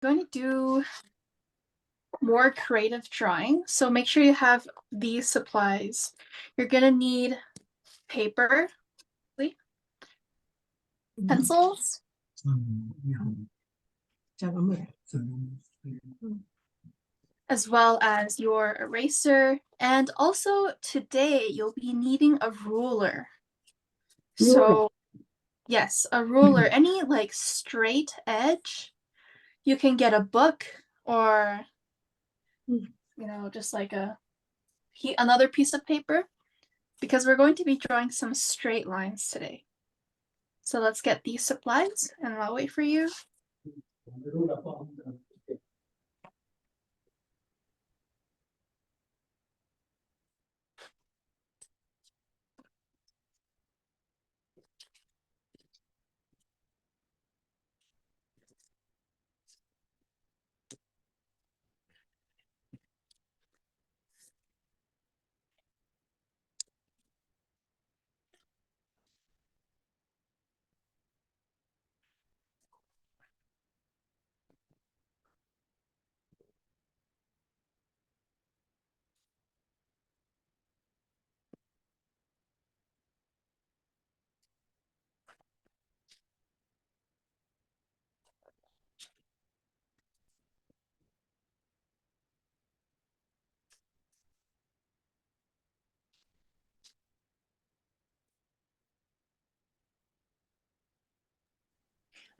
Going to do more creative drawing. So make sure you have these supplies. You're going to need paper, pencils, as well as your eraser. And also today you'll be needing a ruler. So yes, a ruler, any like straight edge. You can get a book or just like another piece of paper because we're going to be drawing some straight lines today. So let's get these supplies and I'll wait for you.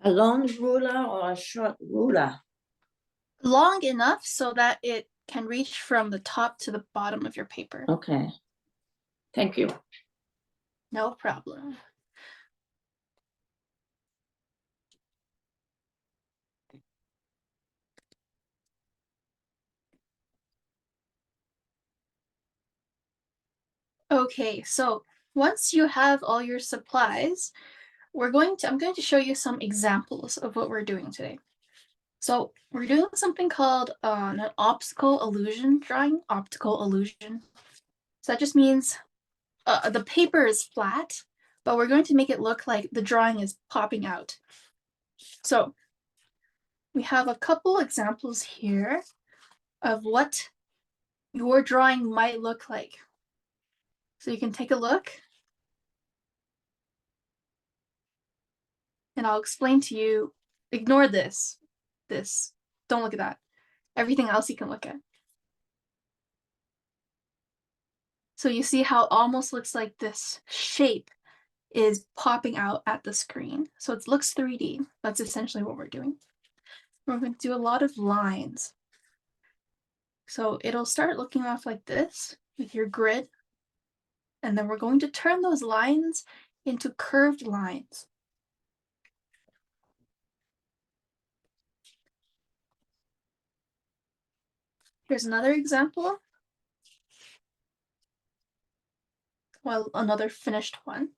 A long ruler or a short ruler? Long enough so that it can reach from the top to the bottom of your paper. Okay. Thank you. No problem. Okay, so once you have all your supplies, I'm going to show you some examples of what we're doing today. So we're doing something called an optical illusion drawing, optical illusion. So that just means the paper is flat, but we're going to make it look like the drawing is popping out. So we have a couple examples here of what your drawing might look like. So you can take a look and I'll explain to you. Ignore this. Don't look at that. Everything else you can look at. So you see how it almost looks like this shape is popping out at the screen. So it looks 3D. That's essentially what we're doing. We're going to do a lot of lines. So it'll start looking off like this with your grid. And then we're going to turn those lines into curved lines. Here's another example. Well, another finished one.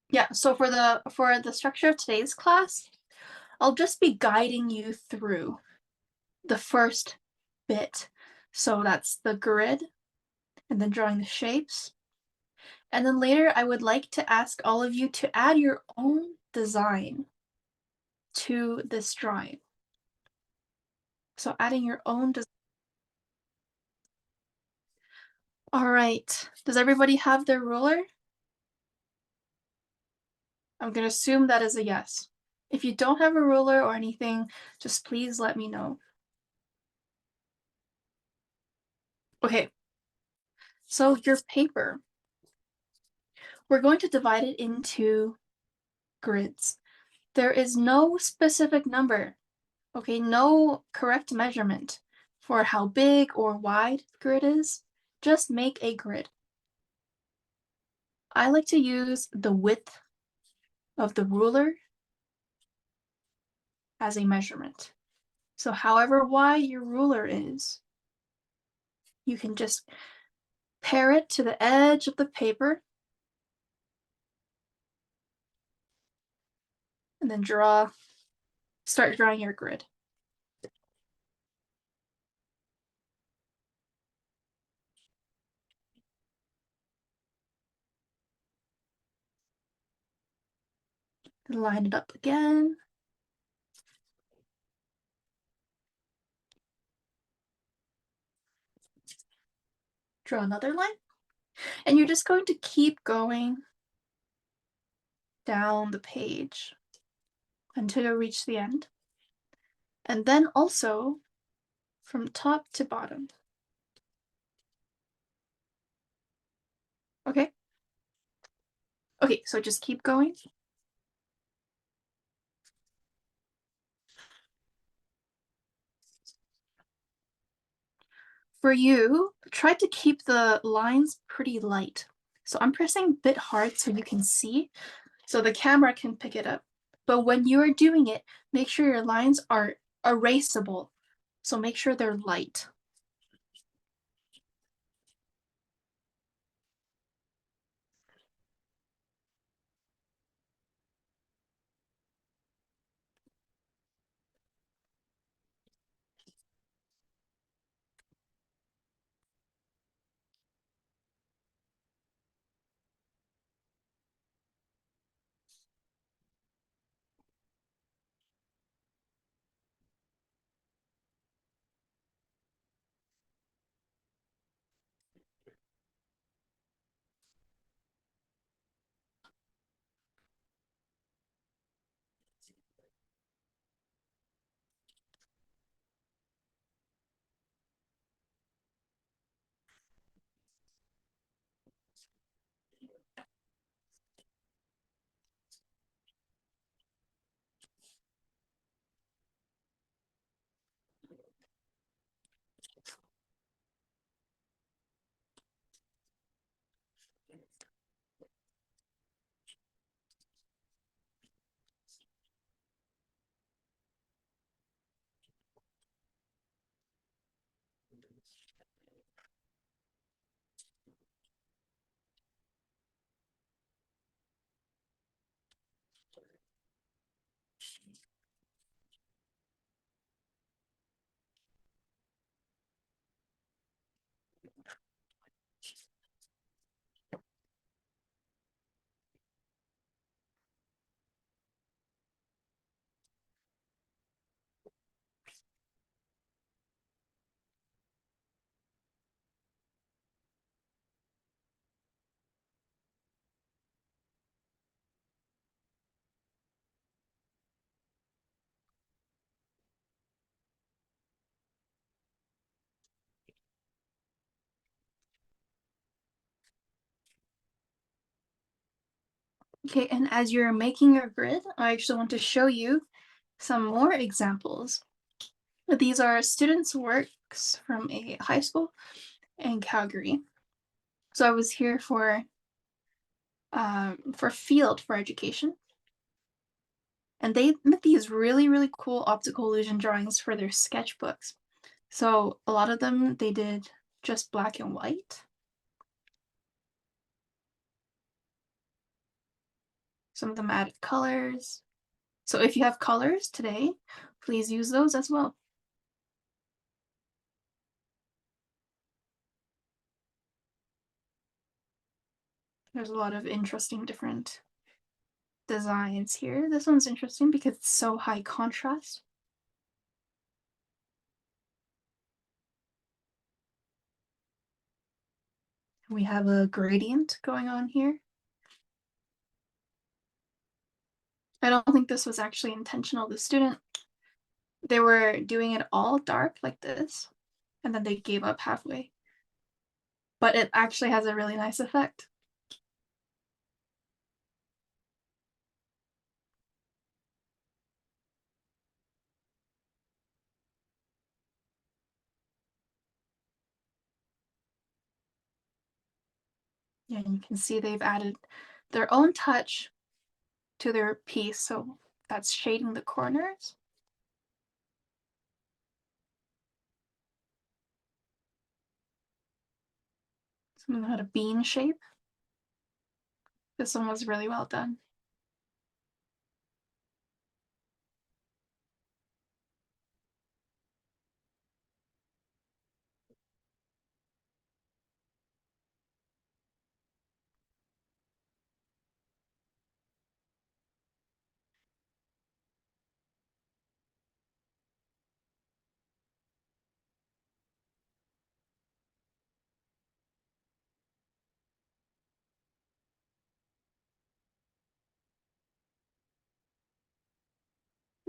Yeah, so for the structure of today's class, I'll just be guiding you through the first bit. So that's the grid and then drawing the shapes. And then later I would like to ask all of you to add your own design to this drawing. So adding your own design. All right, does everybody have their ruler? I'm gonna assume that is a yes. If you don't have a ruler or anything, just please let me know. Okay, so your paper, we're going to divide it into grids. There is no specific number, okay, no correct measurement for how big or wide the grid is. Just make a grid. I like to use the width of the ruler as a measurement. So however wide your ruler is, you can just pair it to the edge of the paper and then start drawing your grid. Line it up again. Draw another line. And you're just going to keep going down the page until you reach the end. And then also from top to bottom. Okay? Okay, so just keep going. For you, try to keep the lines pretty light. So I'm pressing a bit hard so you can see, so the camera can pick it up. But when you are doing it, make sure your lines are erasable. So make sure they're light. Okay, and as you're making your grid, I actually want to show you some more examples. These are students' works from a high school in Calgary. So I was here for field for education, and they made these really cool optical illusion drawings for their sketchbooks. So a lot of them they did just black and white. Some of them added colors. So if you have colors today, please use those as well. There's a lot of interesting different designs here. This one's interesting because it's so high contrast. We have a gradient going on here. I don't think this was actually intentional. The student, they were doing it all dark like this, and then they gave up halfway. But it actually has a really nice effect. Yeah, and you can see they've added their own touch to their piece. So that's shading the corners. Some of them had a bean shape. This one was really well done.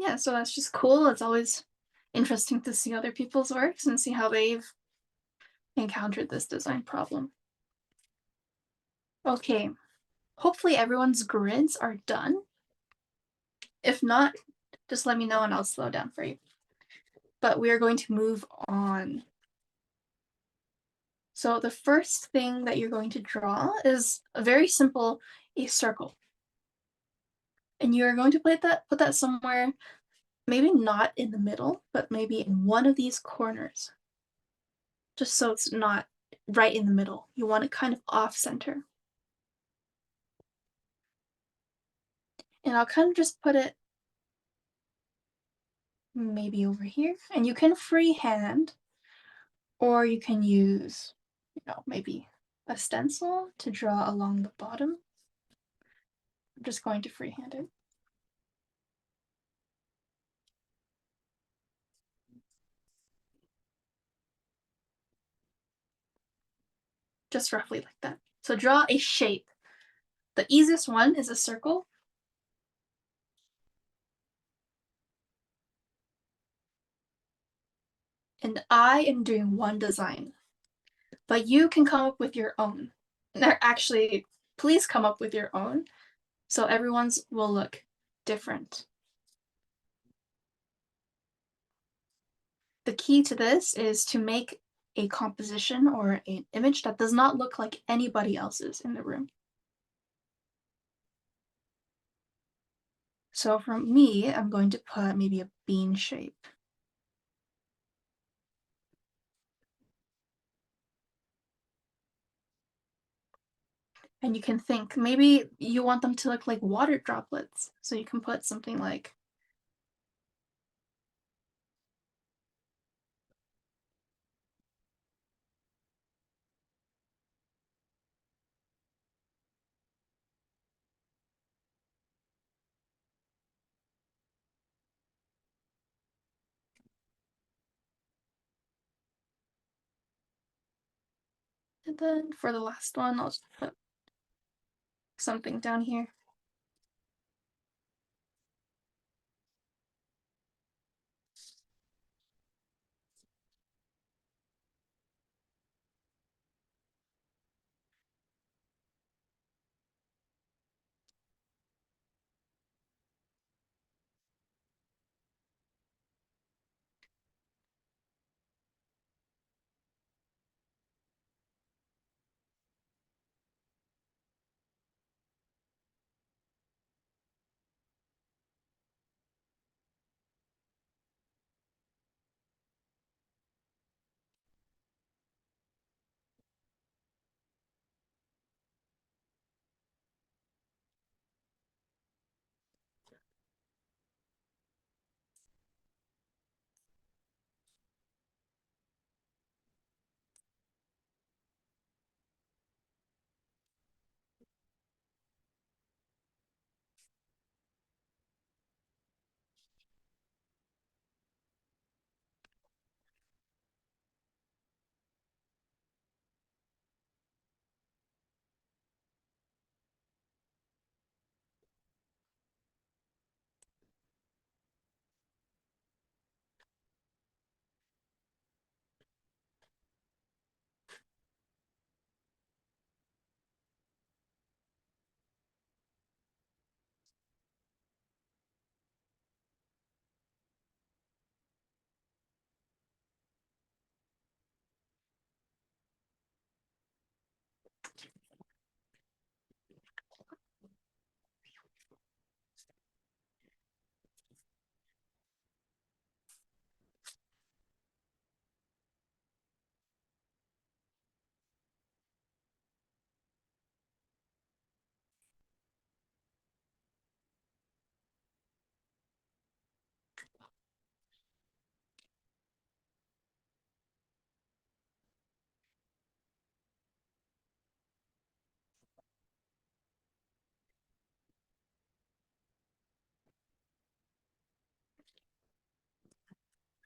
Yeah, so that's just cool. It's always interesting to see other people's works and see how they've encountered this design problem. Okay, hopefully everyone's grids are done. If not, just let me know and I'll slow down for you. But we are going to move on. So the first thing that you're going to draw is a very simple a circle. And you're going to put that somewhere, maybe not in the middle, but maybe in one of these corners. Just so it's not right in the middle. You want it kind of off center. And I'll kind of just put it maybe over here. And you can freehand, or you can use, maybe a stencil to draw along the bottom. I'm just going to freehand it. Just roughly like that. So draw a shape. The easiest one is a circle. And I am doing one design, but you can come up with your own. Actually, please come up with your own so everyone's will look different. The key to this is to make a composition or an image that does not look like anybody else's in the room. So for me, I'm going to put maybe a bean shape. And you can think, maybe you want them to look like water droplets. So you can put something like and then for the last one, I'll just put something down here.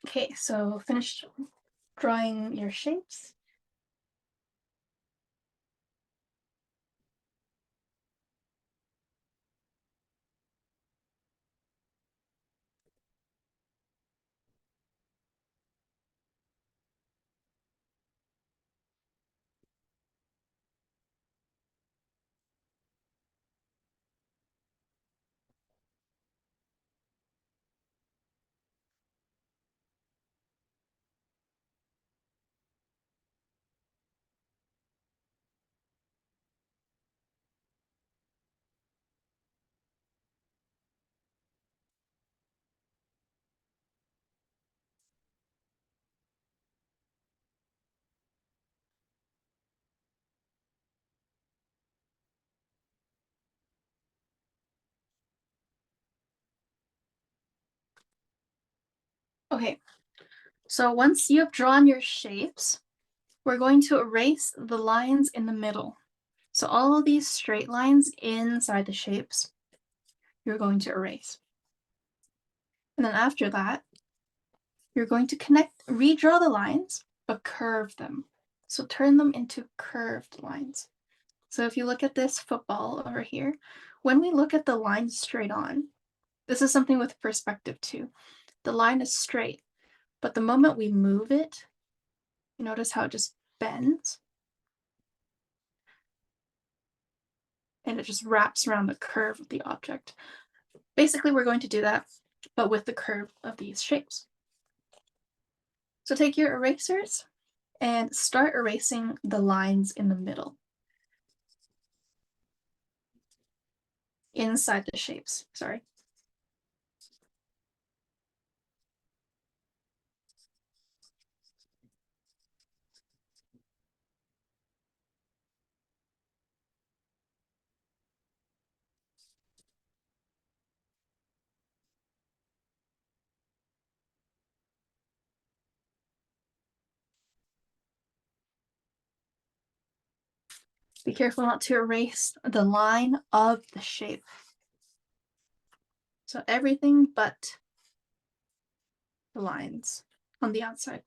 Okay, so finished drawing your shapes. Okay, so once you have drawn your shapes, we're going to erase the lines in the middle. So all of these straight lines inside the shapes, you're going to erase. And then after that, you're going to redraw the lines, but curve them. So turn them into curved lines. So if you look at this football over here, when we look at the line straight on, this is something with perspective too. The line is straight, but the moment we move it, you notice how it just bends and it just wraps around the curve of the object. Basically, we're going to do that, but with the curve of these shapes. So take your erasers and start erasing the lines in the middle, inside the shapes, sorry. Be careful not to erase the line of the shape. So everything but the lines on the outside.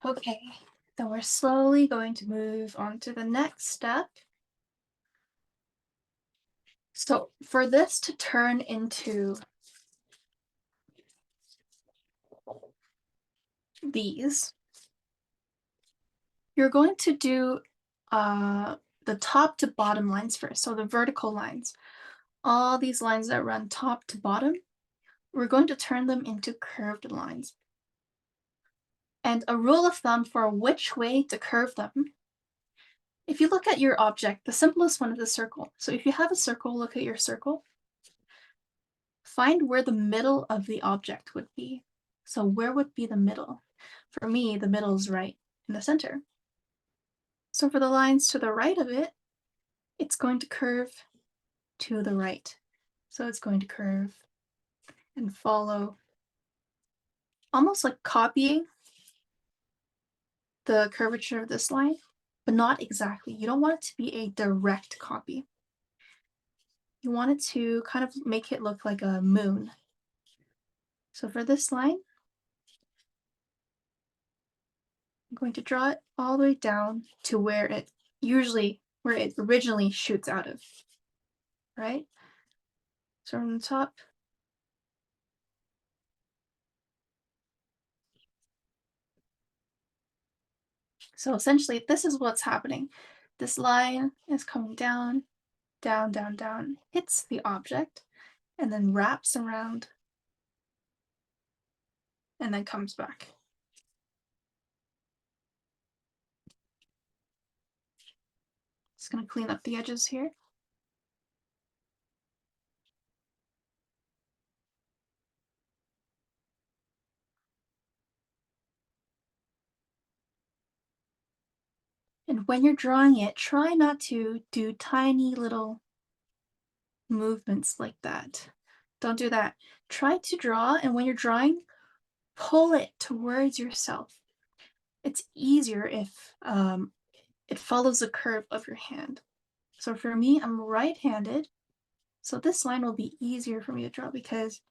Okay, then we're slowly going to move on to the next step. So for this to turn into these, you're going to do the top to bottom lines first. So the vertical lines, all these lines that run top to bottom, we're going to turn them into curved lines. And a rule of thumb for which way to curve them, if you look at your object, the simplest one is a circle. So if you have a circle, look at your circle. Find where the middle of the object would be. So where would be the middle? For me, the middle is right in the center. So for the lines to the right of it, it's going to curve to the right. So it's going to curve and follow, almost like copying the curvature of this line, but not exactly. You don't want it to be a direct copy. You want it to kind of make it look like a moon. So for this line, I'm going to draw it all the way down to where it originally shoots out of, right? So from the top, so essentially this is what's happening. This line is coming down, down, down, down, hits the object, and then wraps around, and then comes back. Just gonna clean up the edges here. And when you're drawing it, try not to do tiny little movements like that. Don't do that. Try to draw, and when you're drawing, pull it towards yourself. It's easier if it follows the curve of your hand. So for me, I'm right-handed, so this line will be easier for me to draw because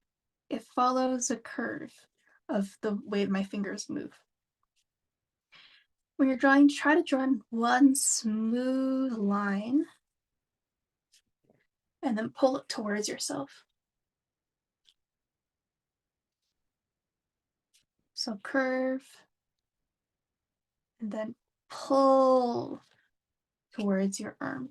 it follows the curve of the way my fingers move. When you're drawing, try to draw in one smooth line and then pull it towards yourself. So curve and then pull towards your arm.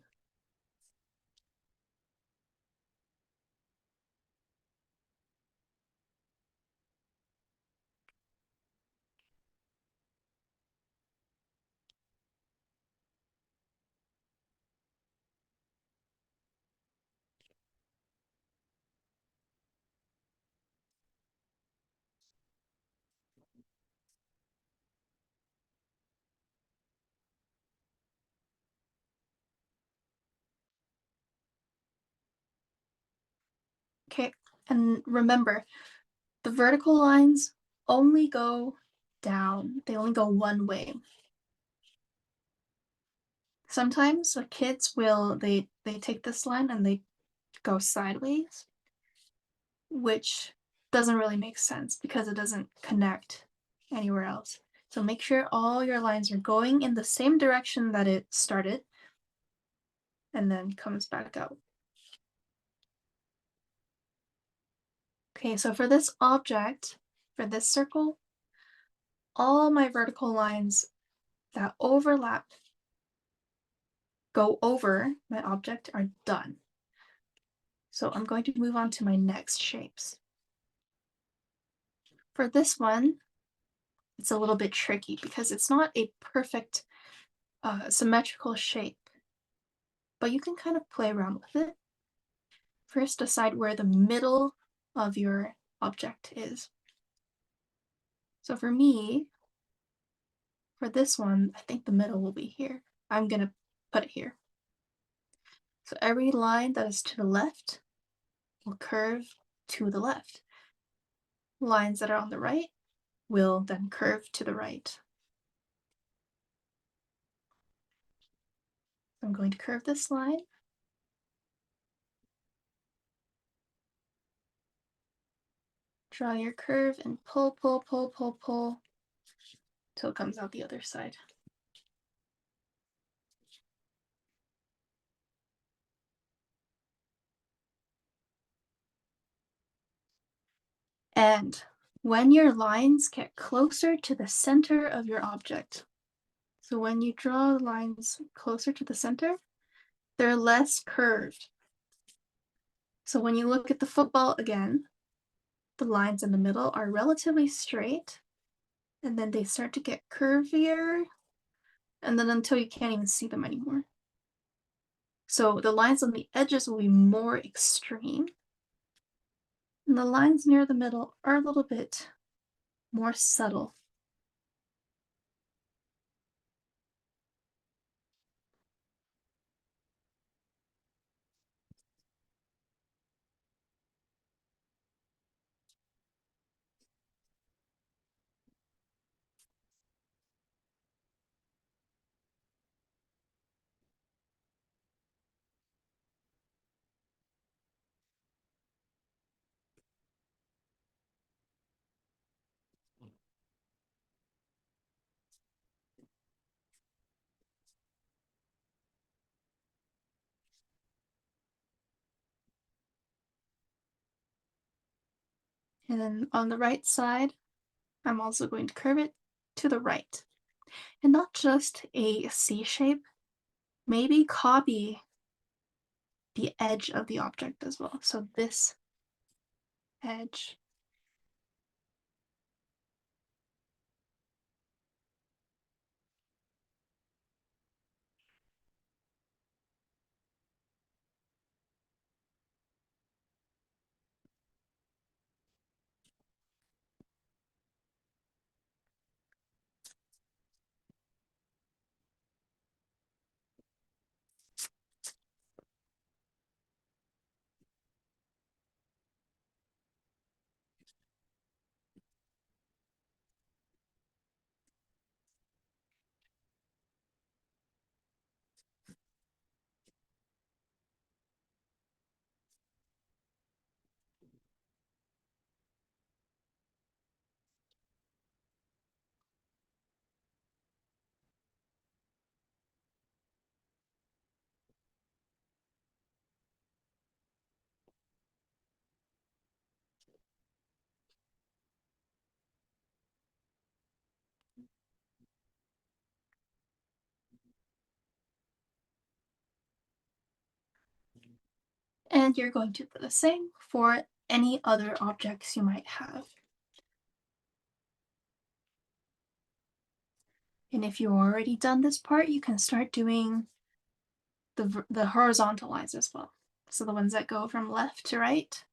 Okay, and remember, the vertical lines only go down. They only go one way. Sometimes the kids will they take this line and they go sideways, which doesn't really make sense because it doesn't connect anywhere else. So make sure all your lines are going in the same direction that it started and then comes back out. Okay, so for this object, for this circle, all my vertical lines that overlap, go over my object are done. So I'm going to move on to my next shapes. For this one, it's a little bit tricky because it's not a perfect symmetrical shape, but you can kind of play around with it. First, decide where the middle of your object is. So for me, for this one, I think the middle will be here. I'm gonna put it here. So every line that is to the left will curve to the left. Lines that are on the right will then curve to the right. I'm going to curve this line. Draw your curve and pull, pull, pull, pull, pull till it comes out the other side. And when your lines get closer to the center of your object, so when you draw lines closer to the center, they're less curved. So when you look at the football again, the lines in the middle are relatively straight, and then they start to get curvier, and then until you can't even see them anymore. So the lines on the edges will be more extreme, and the lines near the middle are a little bit more subtle. And then on the right side, I'm also going to curve it to the right. And not just a C shape, maybe copy the edge of the object as well. So this edge. And you're going to do the same for any other objects you might have. And if you've already done this part, you can start doing the horizontal lines as well. So the ones that go from left to right.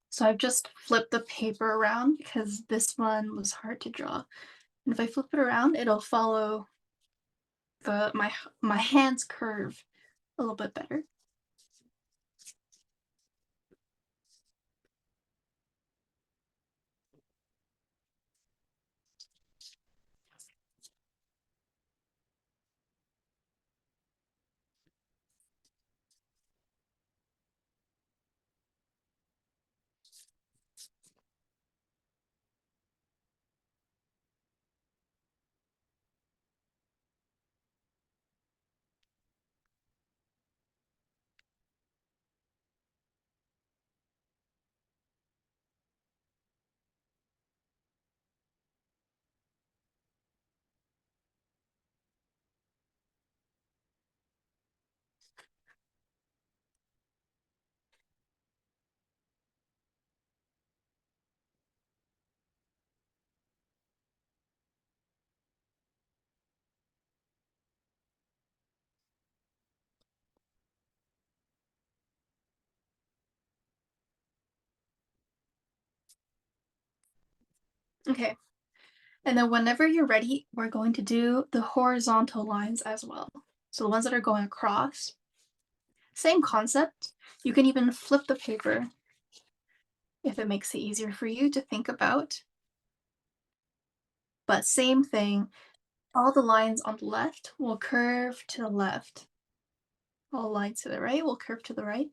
So I've just flipped the paper around because this one was hard to draw. And if I flip it around, it'll follow my hand's curve a little bit better. Okay. And then whenever you're ready, we're going to do the horizontal lines as well. So the ones that are going across. Same concept. You can even flip the paper if it makes it easier for you to think about. But same thing, all the lines on the left will curve to the left. All lines to the right will curve to the right.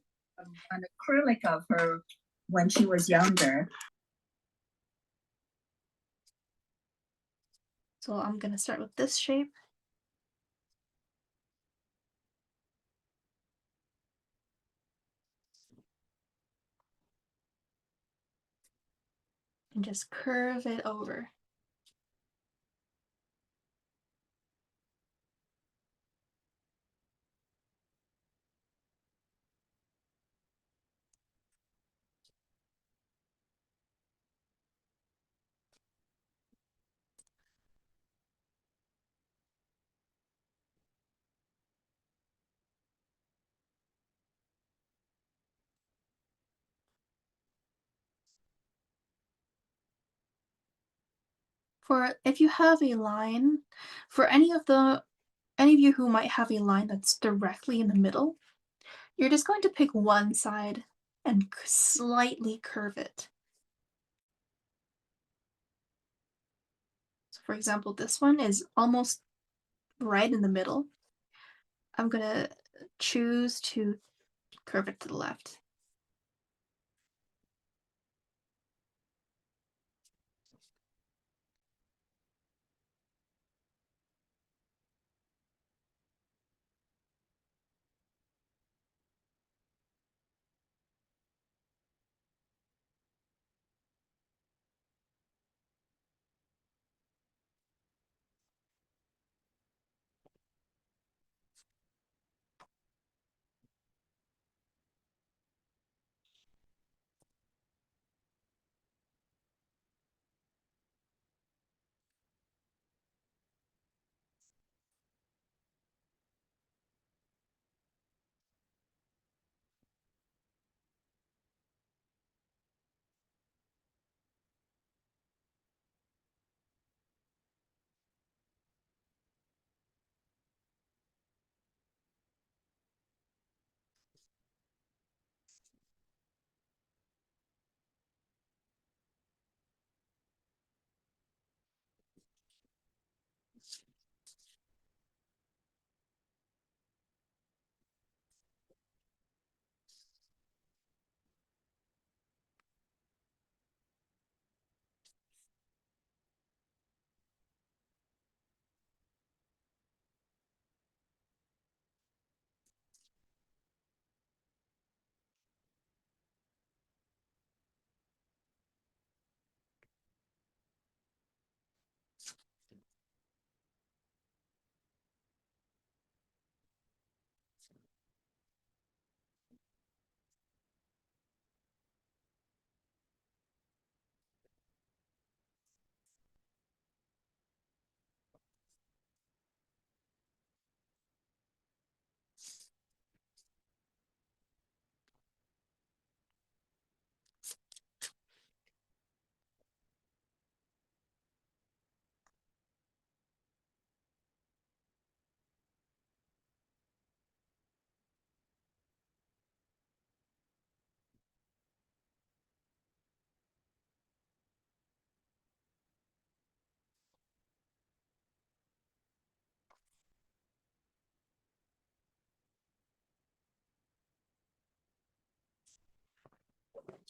An acrylic of her when she was younger. So I'm going to start with this shape. And just curve it over. For if you have a line, for any of you who might have a line that's directly in the middle, you're just going to pick one side and slightly curve it. So for example, this one is almost right in the middle. I'm going to choose to curve it to the left.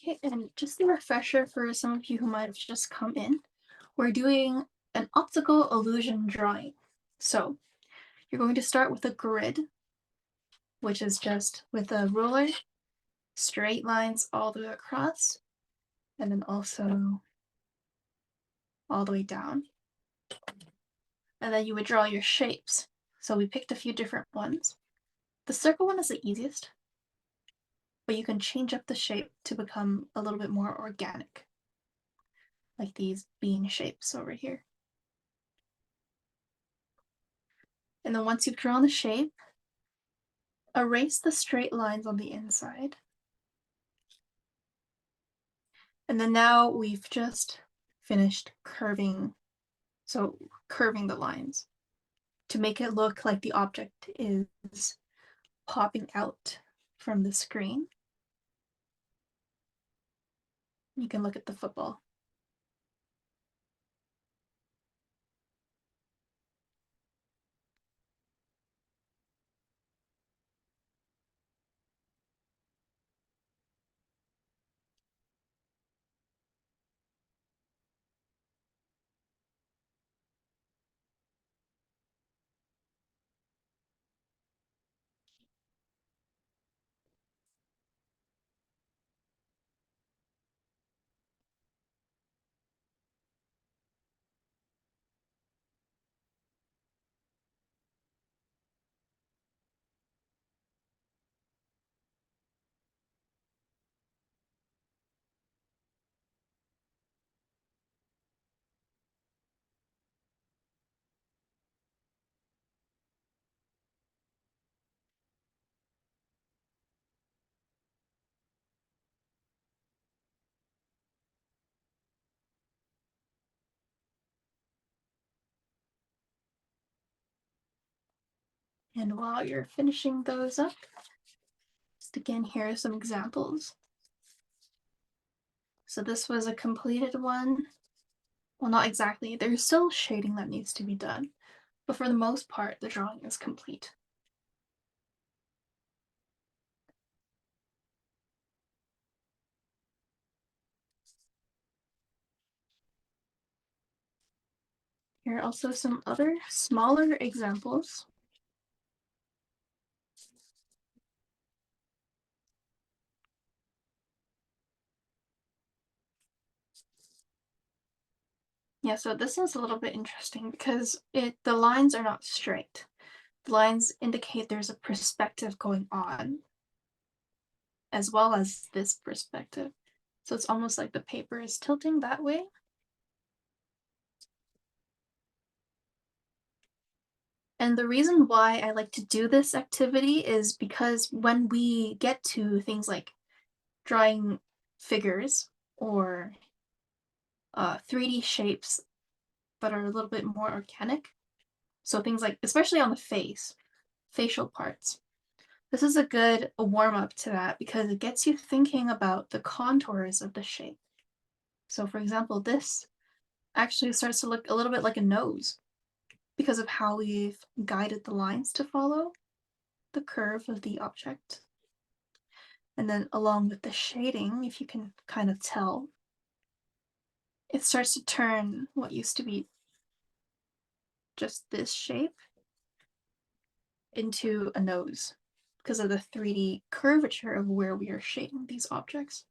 Okay, and just a refresher for some of you who might have just come in, we're doing an optical illusion drawing. So you're going to start with a grid, which is just with a ruler, straight lines all the way across, and then also all the way down. And then you would draw your shapes. So we picked a few different ones. The circle one is the easiest, but you can change up the shape to become a little bit more organic, like these bean shapes over here. And then once you've drawn the shape, erase the straight lines on the inside. And then now we've just finished curving, so curving the lines to make it look like the object is popping out from the screen. You can look at the football. And while you're finishing those up, just again, here are some examples. So this was a completed one. Well, not exactly. There's still shading that needs to be done, but for the most part, the drawing is complete. Here are also some other smaller examples. Yeah, so this is a little bit interesting because the lines are not straight. The lines indicate there's a perspective going on, as well as this perspective. So it's almost like the paper is tilting that way. And the reason why I like to do this activity is because when we get to things like drawing figures or 3D shapes that are a little bit more organic, so things like, especially on the face, facial parts, this is a good warm up to that because it gets you thinking about the contours of the shape. So, for example, this actually starts to look a little bit like a nose because of how we've guided the lines to follow the curve of the object. And then, along with the shading, if you can kind of tell, it starts to turn what used to be just this shape into a nose because of the 3D curvature of where we are shading these objects.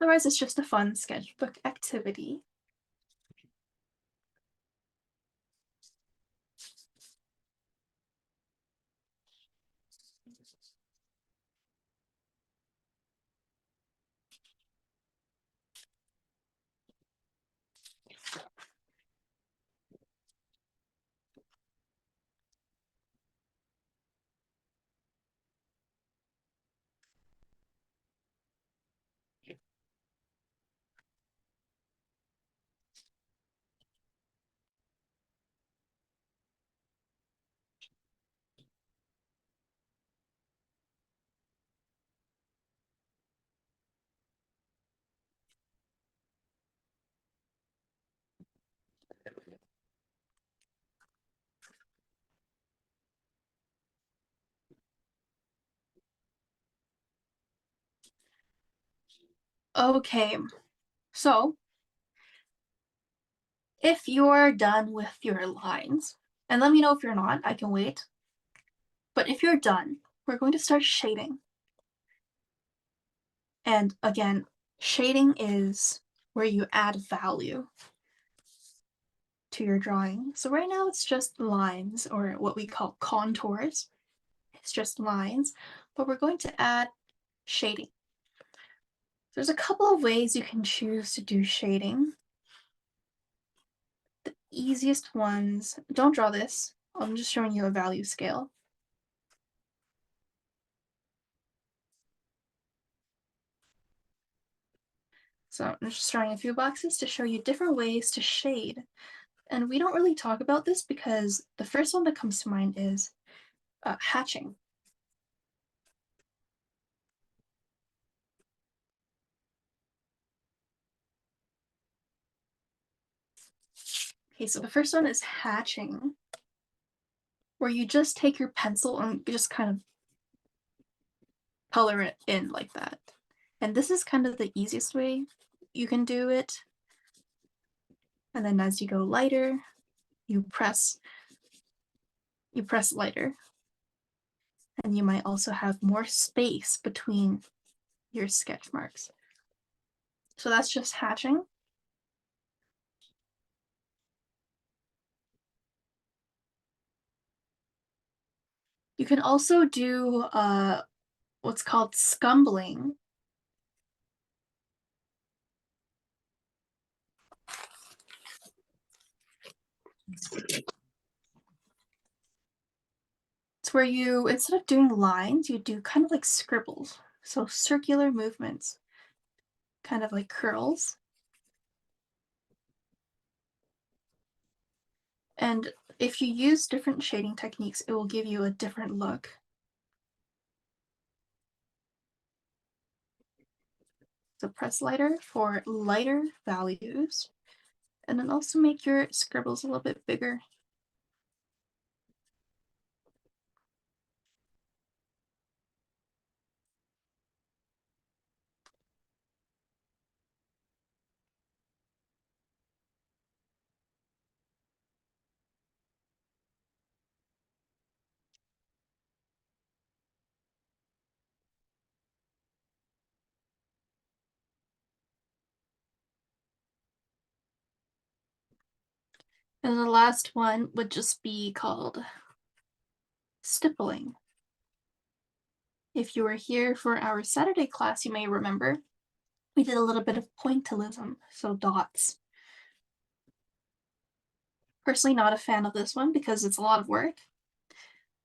Otherwise, it's just a fun sketchbook activity. Okay, so if you're done with your lines, and let me know if you're not, I can wait. But if you're done, we're going to start shading. And again, shading is where you add value to your drawing. So right now it's just lines, or what we call contours. It's just lines, but we're going to add shading. There's a couple of ways you can choose to do shading. The easiest ones, don't draw this, I'm just showing you a value scale. So I'm just drawing a few boxes to show you different ways to shade. And we don't really talk about this because the first one that comes to mind is hatching. Okay, so the first one is hatching, where you just take your pencil and you just kind of color it in like that. And this is kind of the easiest way you can do it. And then as you go lighter, you press lighter. And you might also have more space between your sketch marks. So that's just hatching. You can also do what's called scumbling. It's where you, instead of doing lines, you do kind of like scribbles. So circular movements, kind of like curls. And if you use different shading techniques, it will give you a different look. So press lighter for lighter values, and then also make your scribbles a little bit bigger. And the last one would just be called stippling. If you were here for our Saturday class, you may remember we did a little bit of pointillism, so dots. Personally, not a fan of this one because it's a lot of work,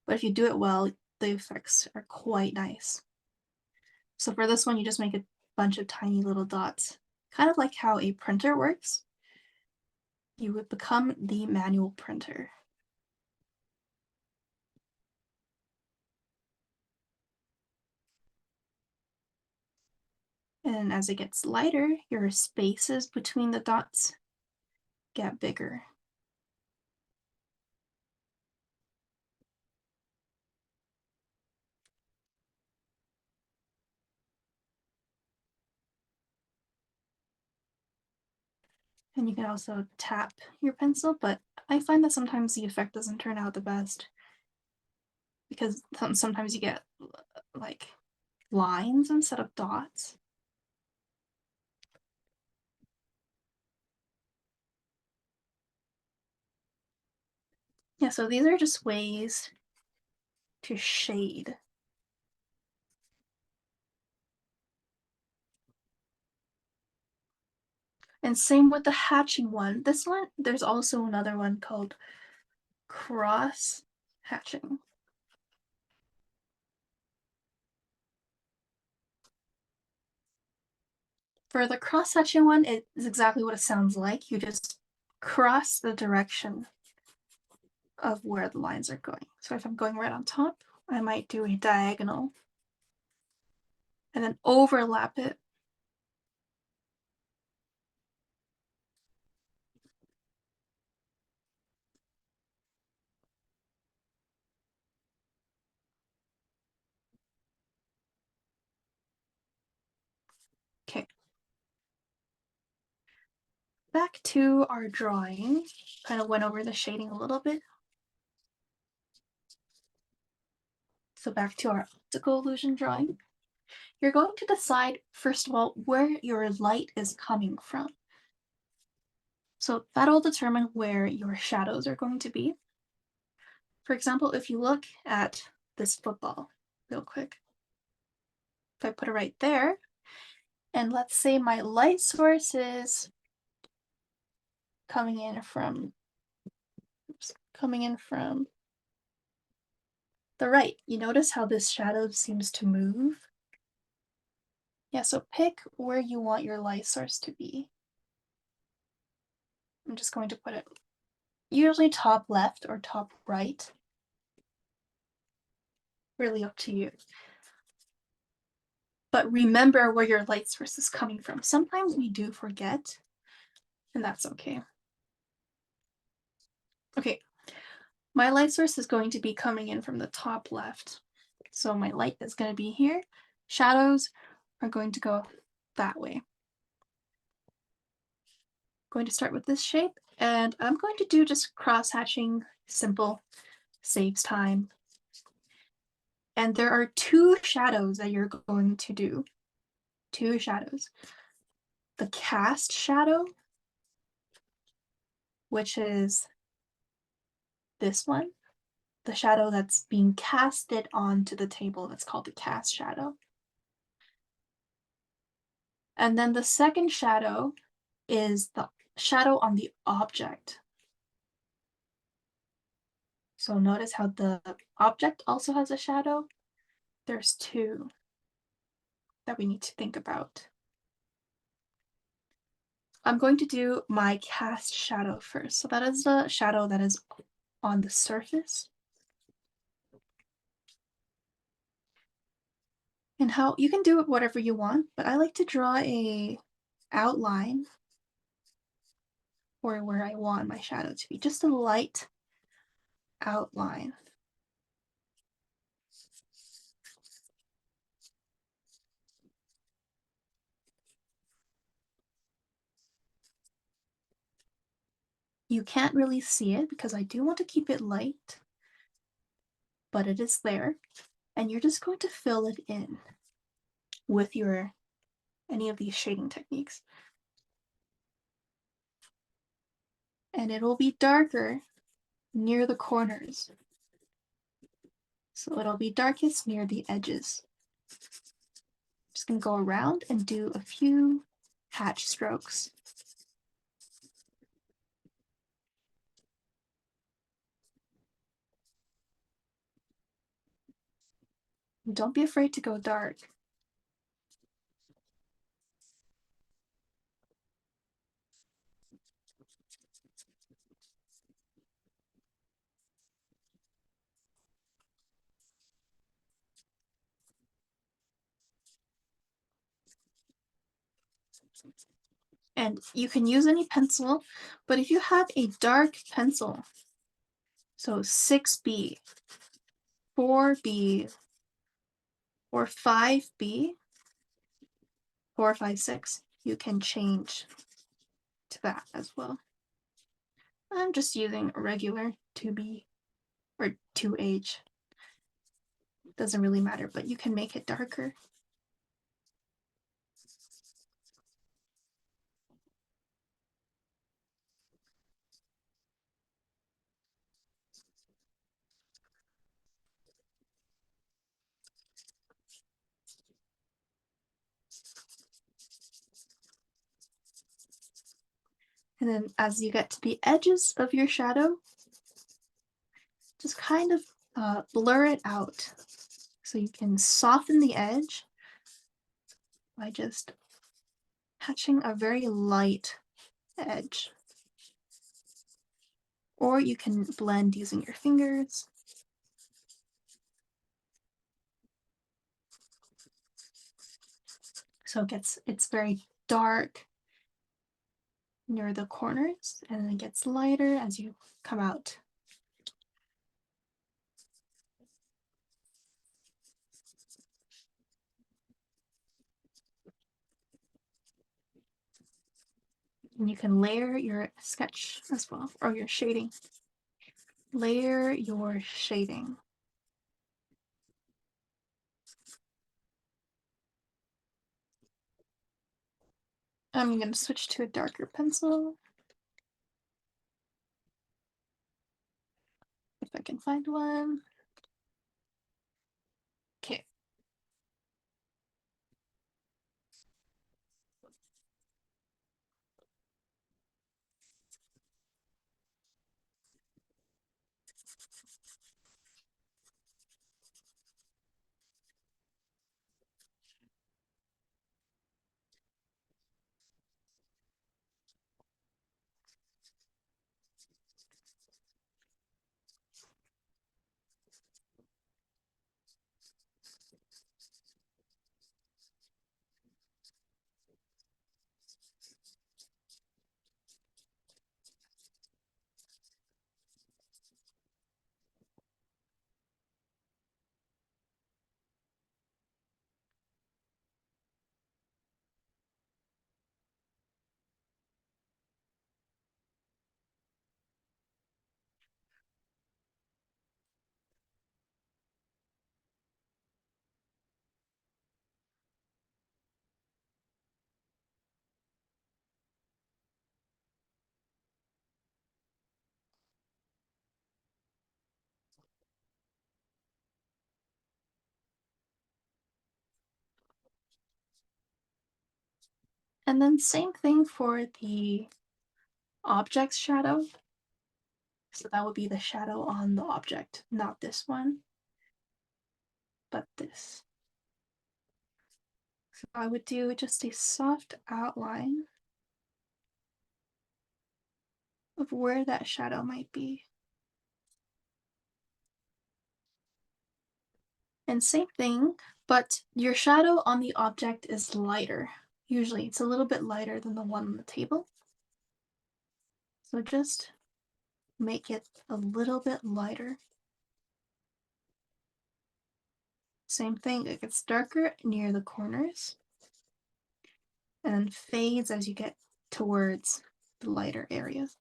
but if you do it well, the effects are quite nice. So for this one, you just make a bunch of tiny little dots, kind of like how a printer works. You would become the manual printer. And as it gets lighter, your spaces between the dots get bigger. And you can also tap your pencil, but I find that sometimes the effect doesn't turn out the best because sometimes you get like lines instead of dots. Yeah, so these are just ways to shade. And same with the hatching one. This one, there's also another one called cross hatching. For the cross hatching one, it is exactly what it sounds like. You just cross the direction of where the lines are going. So if I'm going right on top, I might do a diagonal and then overlap it. Okay. Back to our drawing. Kind of went over the shading a little bit. So back to our optical illusion drawing. You're going to decide, first of all, where your light is coming from. So that'll determine where your shadows are going to be. For example, if you look at this football real quick, if I put it right there, and let's say my light source is coming in from the right. You notice how this shadow seems to move? Yeah, so pick where you want your light source to be. I'm just going to put it usually top left or top right. Really up to you. But remember where your light source is coming from. Sometimes we do forget, and that's okay. Okay, my light source is going to be coming in from the top left. So my light is going to be here. Shadows are going to go that way. I'm going to start with this shape, and I'm going to do just cross-hatching, simple, saves time. And there are 2 shadows that you're going to do. 2 shadows. The cast shadow, which is this one. The shadow that's being casted onto the table, that's called the cast shadow. And then the second shadow is the shadow on the object. So notice how the object also has a shadow. There's 2 that we need to think about. I'm going to do my cast shadow first. So that is the shadow that is on the surface. And how you can do it whatever you want, but I like to draw a outline for where I want my shadow to be, just a light outline. You can't really see it because I do want to keep it light, but it is there. And you're just going to fill it in with your any of these shading techniques. And it will be darker near the corners. So it'll be darkest near the edges. Just gonna go around and do a few hatch strokes. Don't be afraid to go dark. And you can use any pencil, but if you have a dark pencil, so 6B, 4B, or 5B, 456, you can change to that as well. I'm just using a regular 2B or 2H. Doesn't really matter, but you can make it darker. And then as you get to the edges of your shadow, just kind of blur it out. So you can soften the edge by just hatching a very light edge. Or you can blend using your fingers. So it's very dark near the corners, and then it gets lighter as you come out. And you can layer your sketch as well, or your shading. Layer your shading. I'm going to switch to a darker pencil. If I can find one. Okay. And then same thing for the object's shadow. So that would be the shadow on the object, not this one, but this. So I would do just a soft outline of where that shadow might be. And same thing, but your shadow on the object is lighter. Usually it's a little bit lighter than the one on the table. So just make it a little bit lighter. Same thing, it gets darker near the corners and fades as you get towards the lighter areas.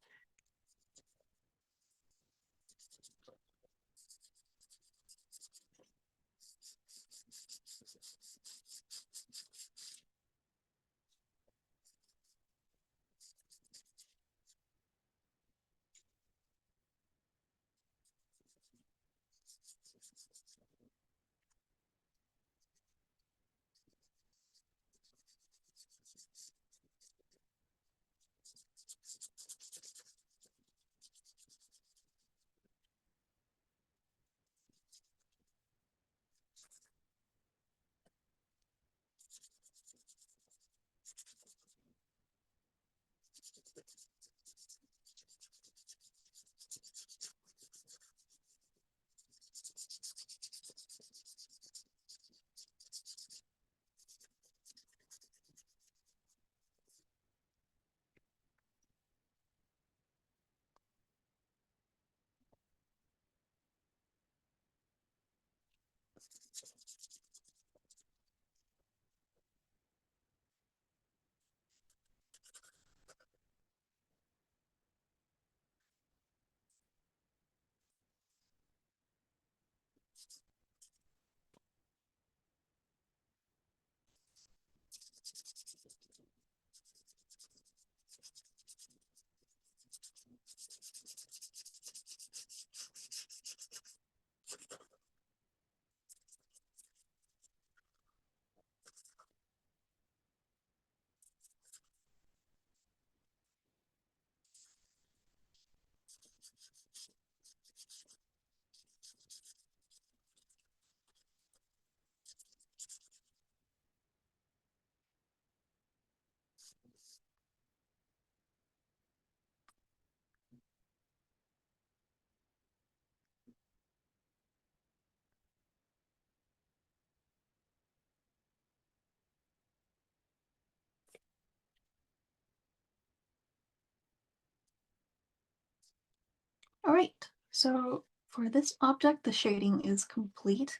All right, so for this object, the shading is complete.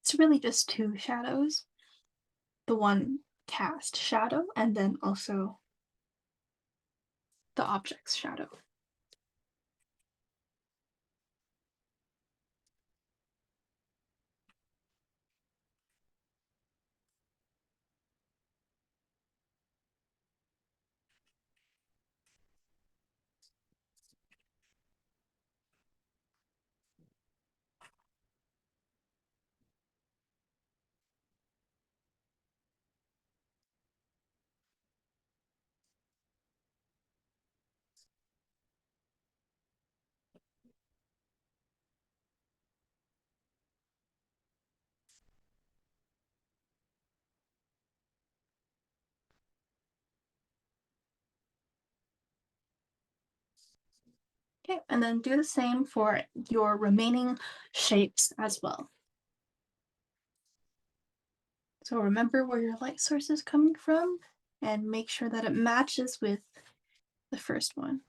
It's really just two shadows. The one cast shadow and then also the object's shadow. Okay, and then do the same for your remaining shapes as well. So remember where your light source is coming from and make sure that it matches with the first one.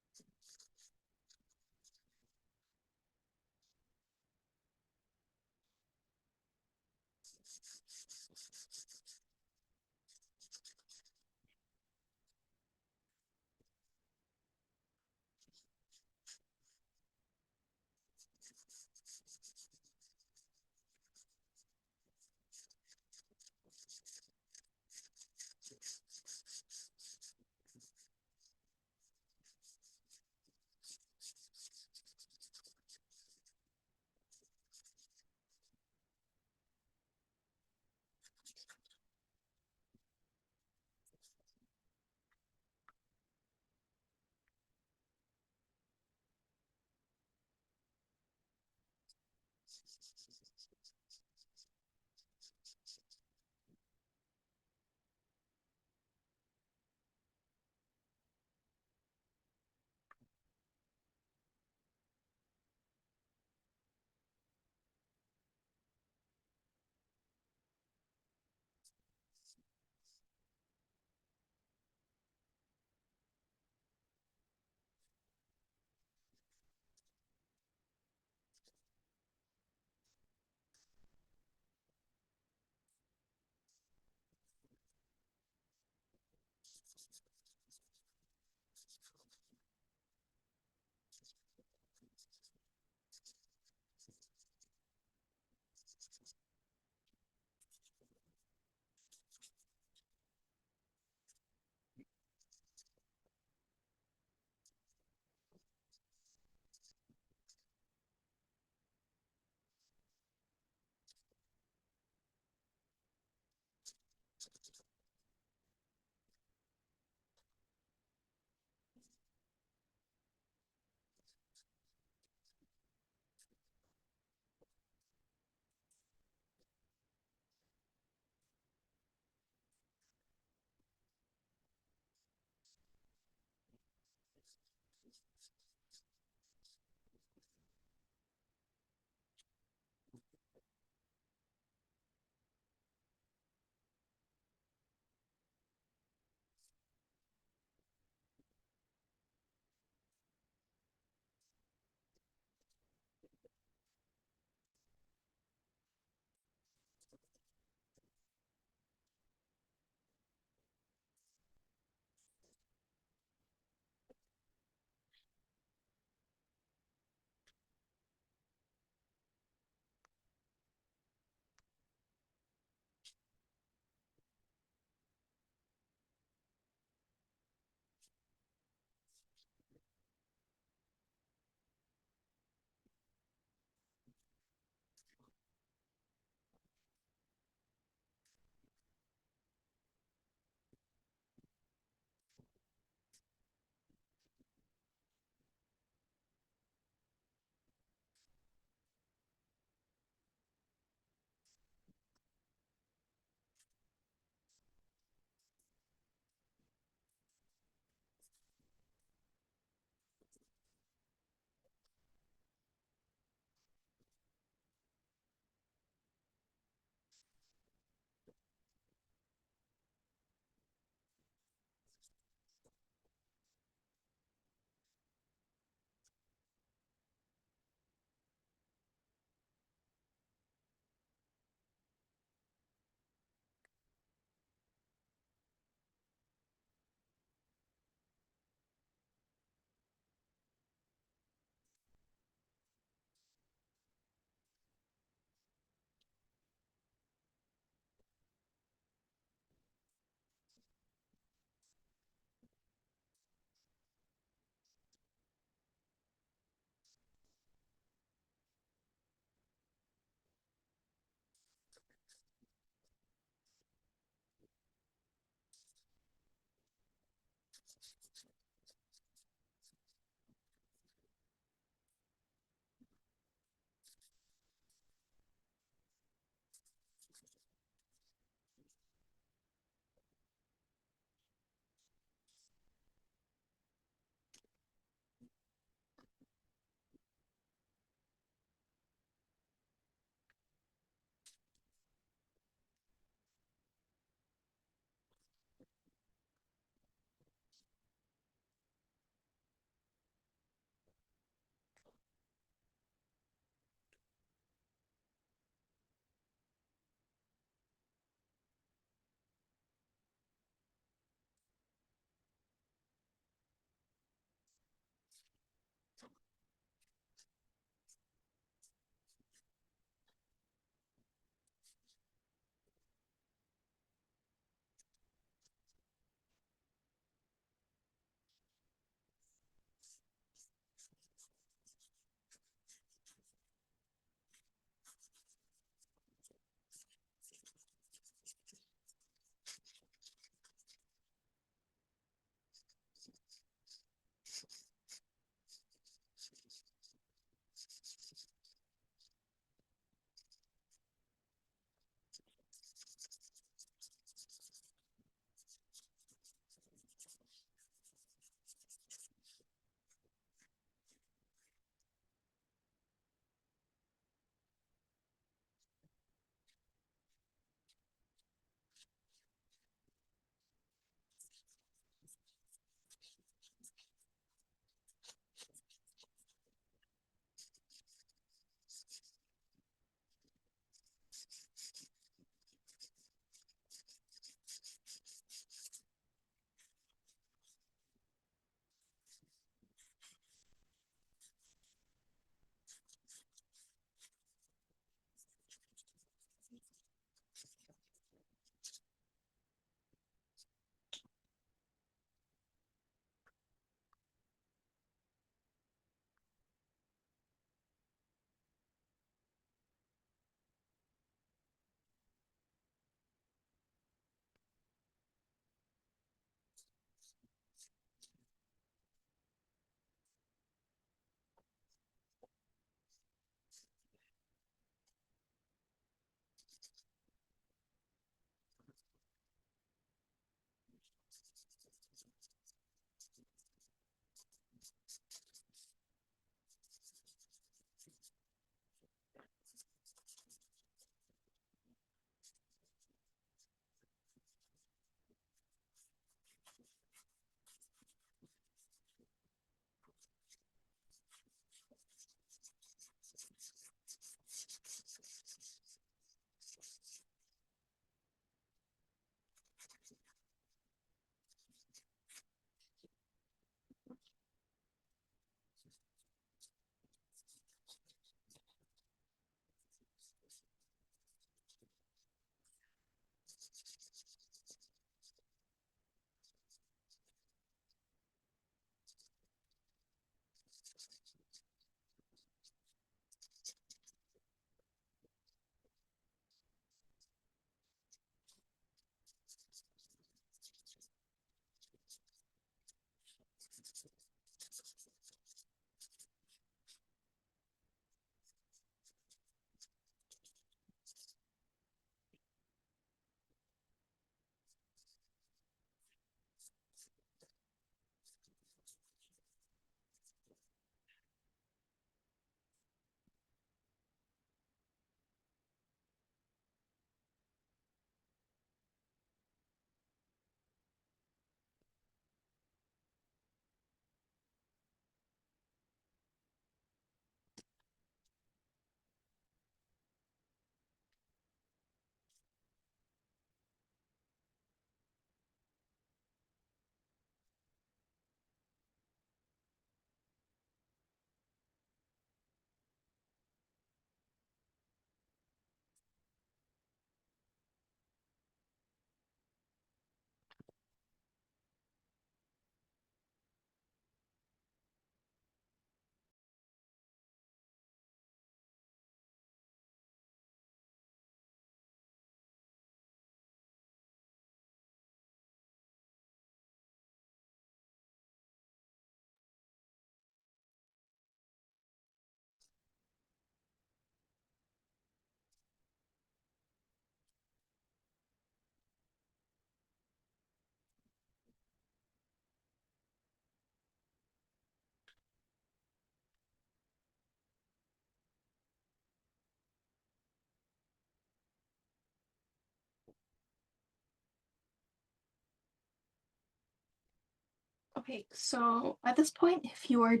Okay, so at this point, if you are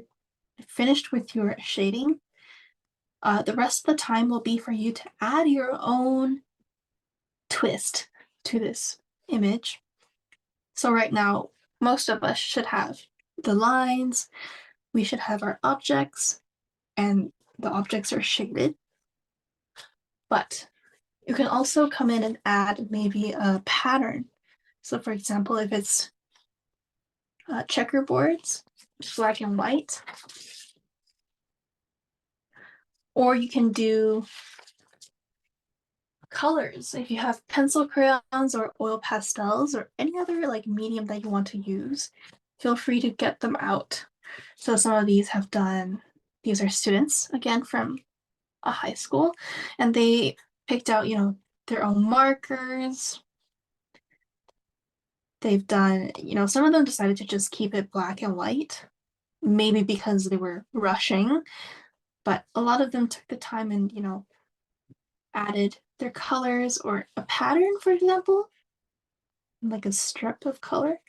finished with your shading, the rest of the time will be for you to add your own twist to this image. So right now, most of us should have the lines, we should have our objects, and the objects are shaded. But you can also come in and add maybe a pattern. So for example, if it's checkerboards, black and white, or you can do colors. If you have pencil crayons or oil pastels or any other like medium that you want to use, feel free to get them out. So some of these have done, these are students again from a high school, and they picked out, their own markers. They've done, some of them decided to just keep it black and white, maybe because they were rushing, but a lot of them took the time and, added their colors or a pattern, for example, like a strip of color.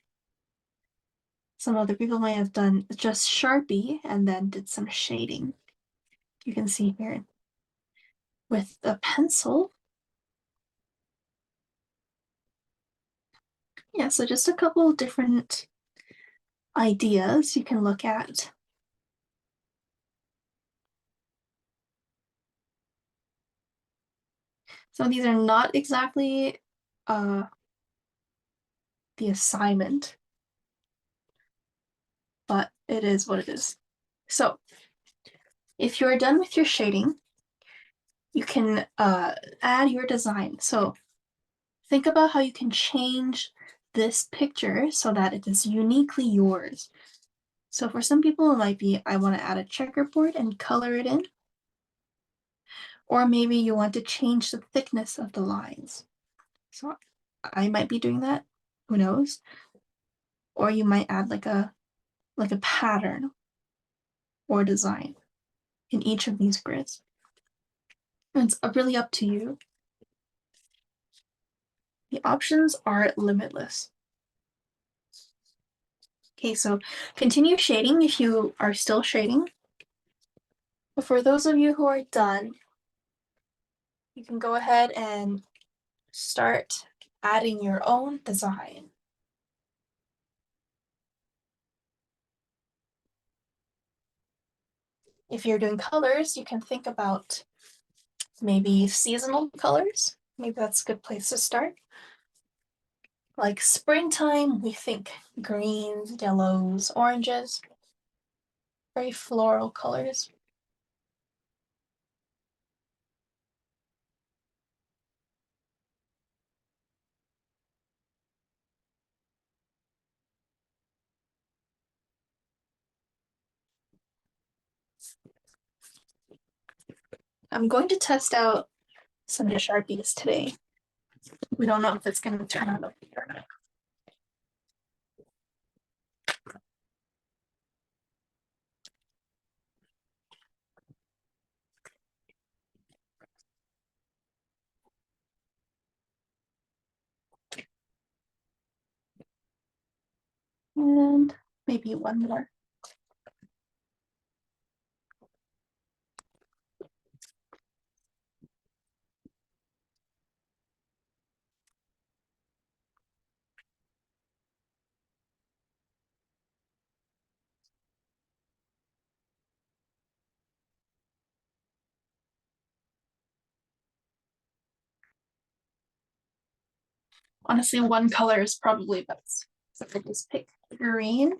Some other people might have done just Sharpie and then did some shading. You can see here with a pencil. Yeah, so just a couple of different ideas you can look at. Some of these are not exactly the assignment, but it is what it is. So if you're done with your shading, you can add your design. So think about how you can change this picture so that it is uniquely yours. So for some people, it might be, I want to add a checkerboard and color it in. Or maybe you want to change the thickness of the lines. So I might be doing that, who knows? Or you might add like a pattern or design in each of these grids. And it's really up to you. The options are limitless. Okay, so continue shading if you are still shading. But for those of you who are done, you can go ahead and start adding your own design. If you're doing colors, you can think about maybe seasonal colors. Maybe that's a good place to start. Like springtime, we think greens, yellows, oranges, very floral colors. I'm going to test out some of the Sharpies today. We don't know if it's going to turn out okay or not. And maybe one more. Honestly, one color is probably best. So I just pick green.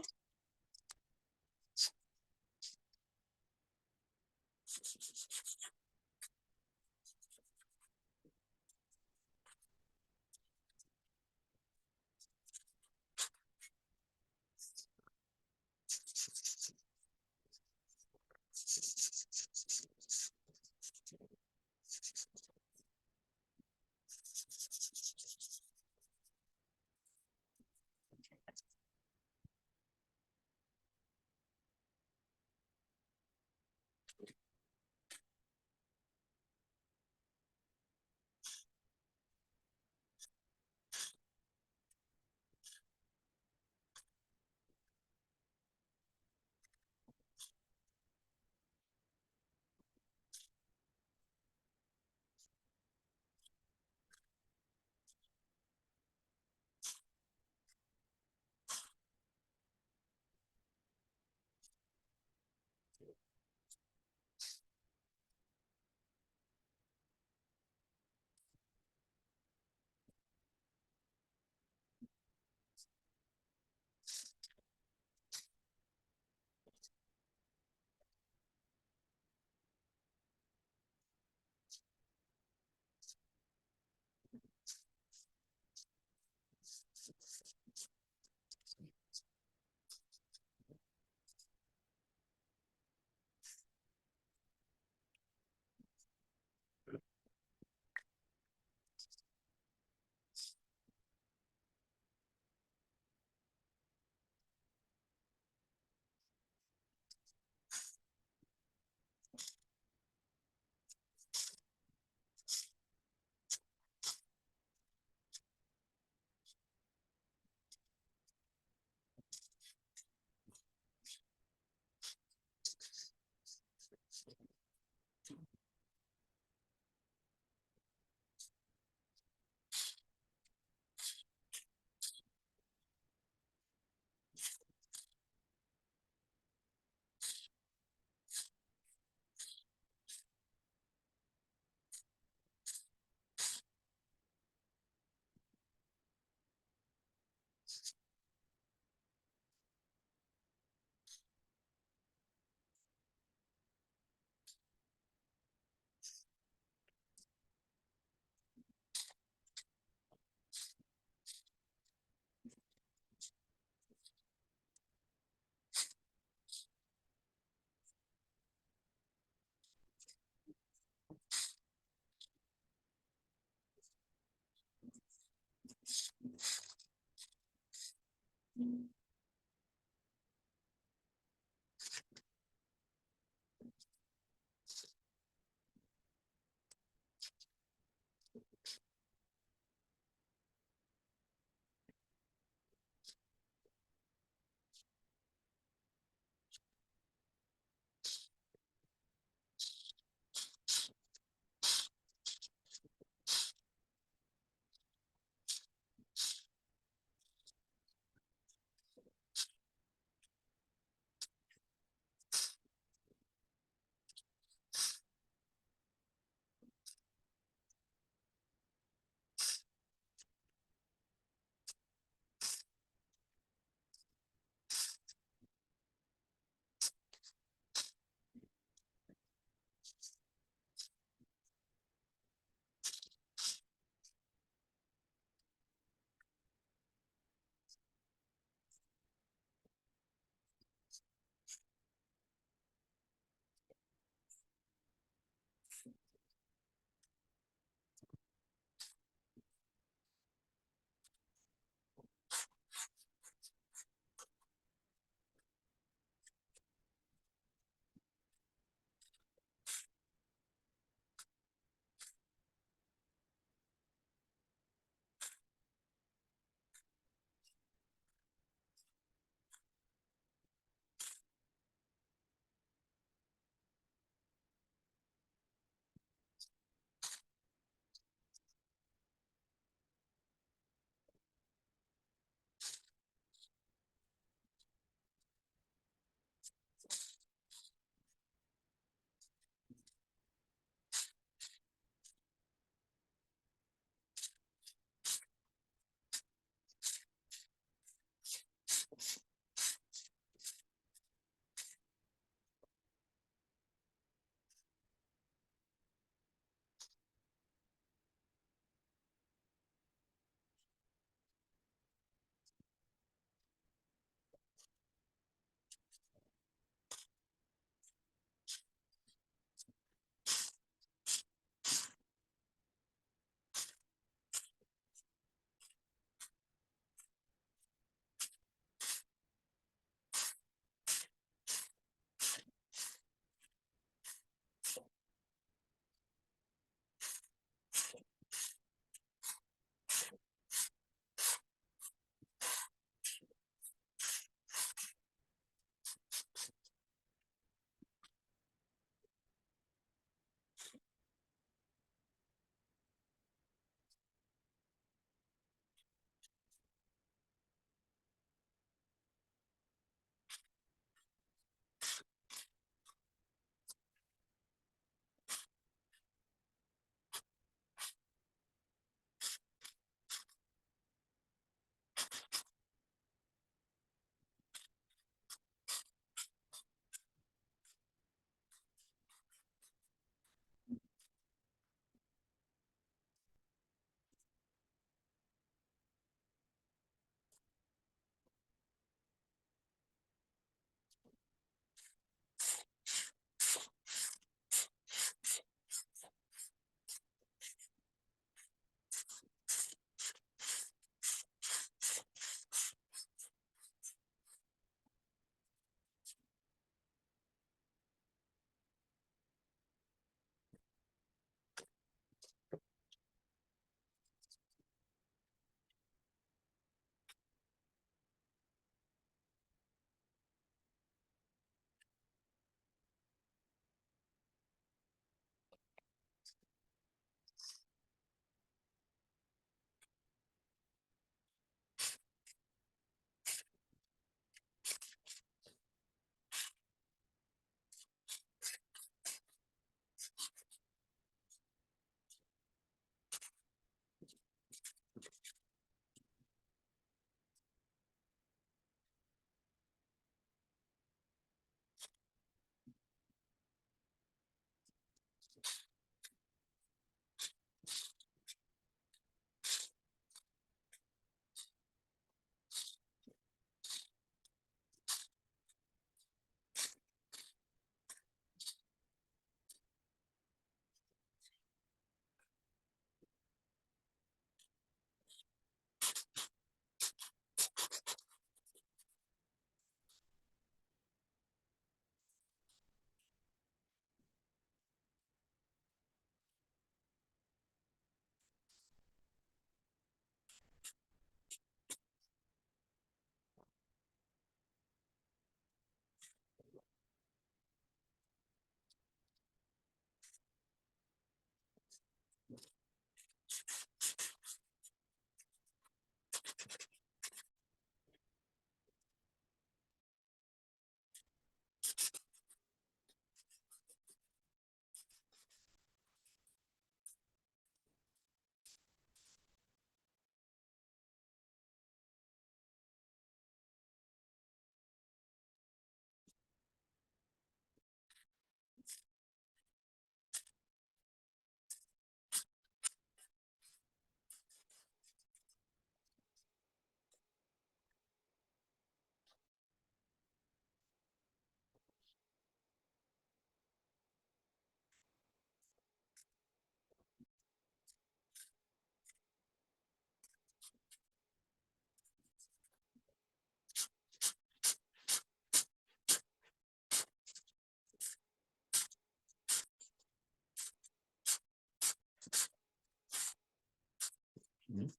Mhm.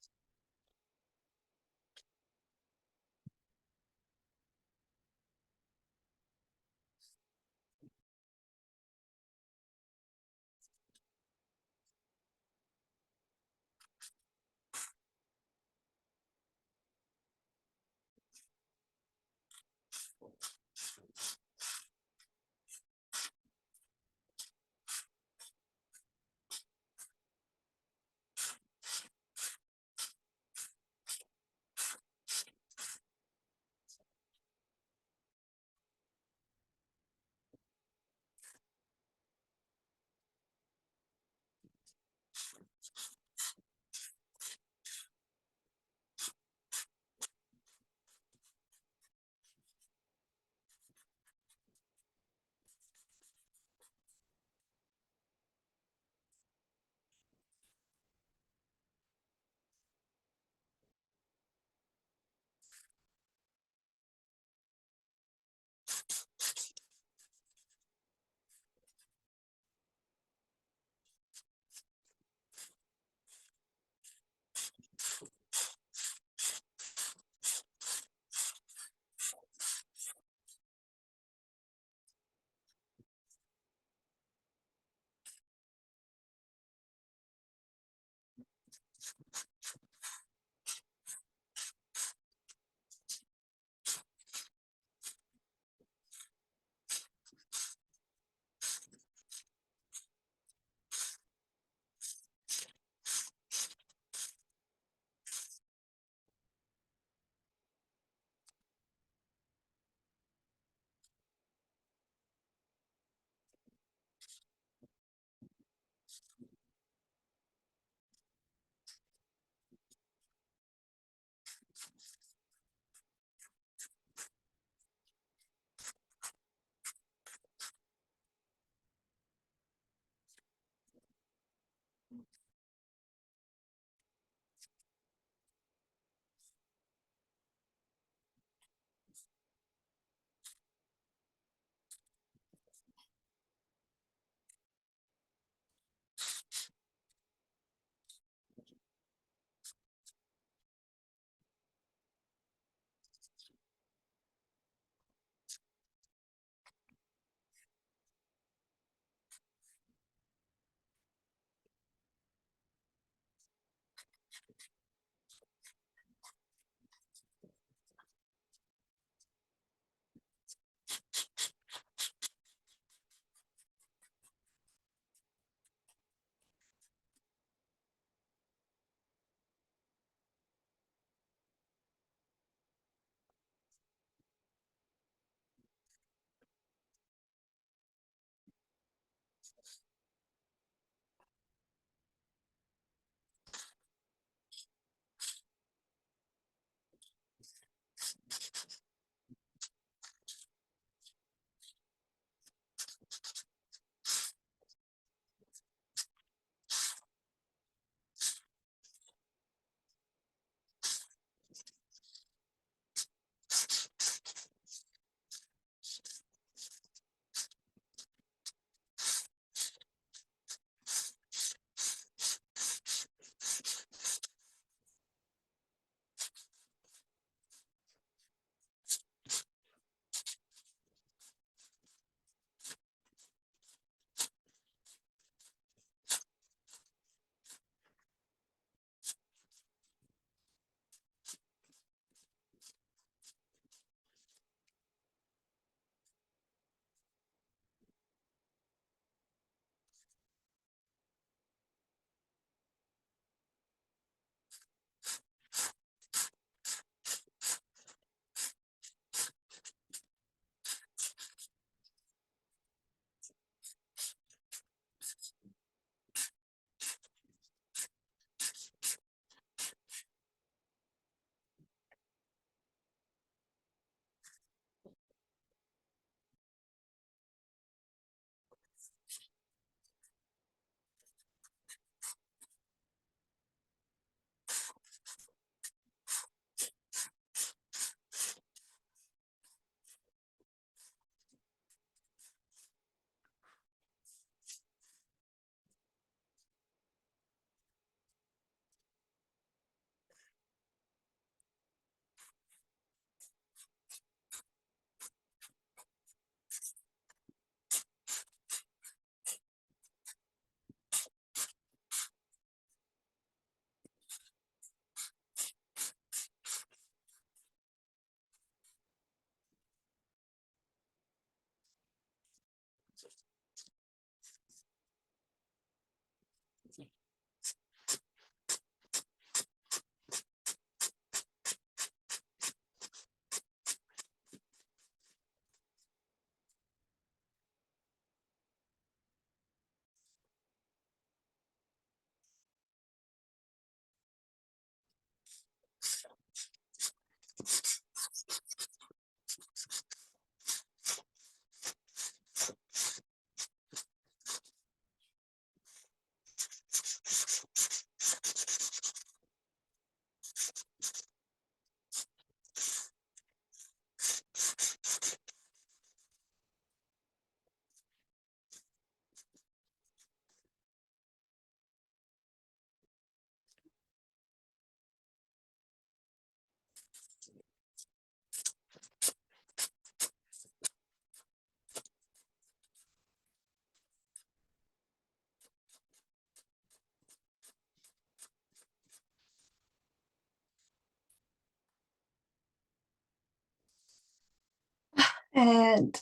And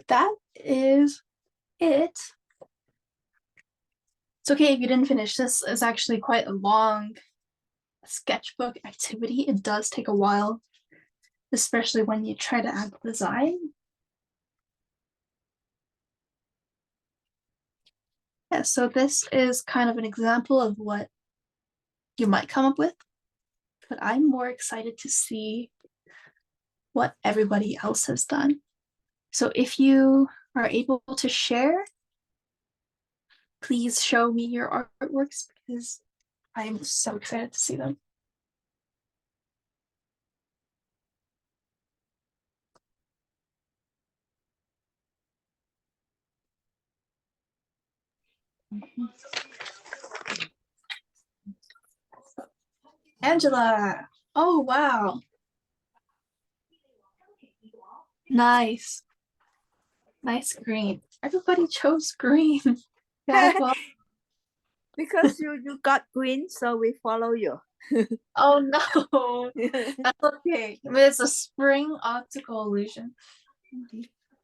that is it. It's okay if you didn't finish. This is actually quite a long sketchbook activity. It does take a while, especially when you try to add design. Yeah, so this is kind of an example of what you might come up with, but I'm more excited to see what everybody else has done. So if you are able to share, please show me your artworks because I'm so excited to see them. Angela. Oh, wow. Nice. Nice green. Everybody chose green. Yeah, well, Because you got green, so we follow you. oh no. That's okay. I mean, it's a spring optical illusion.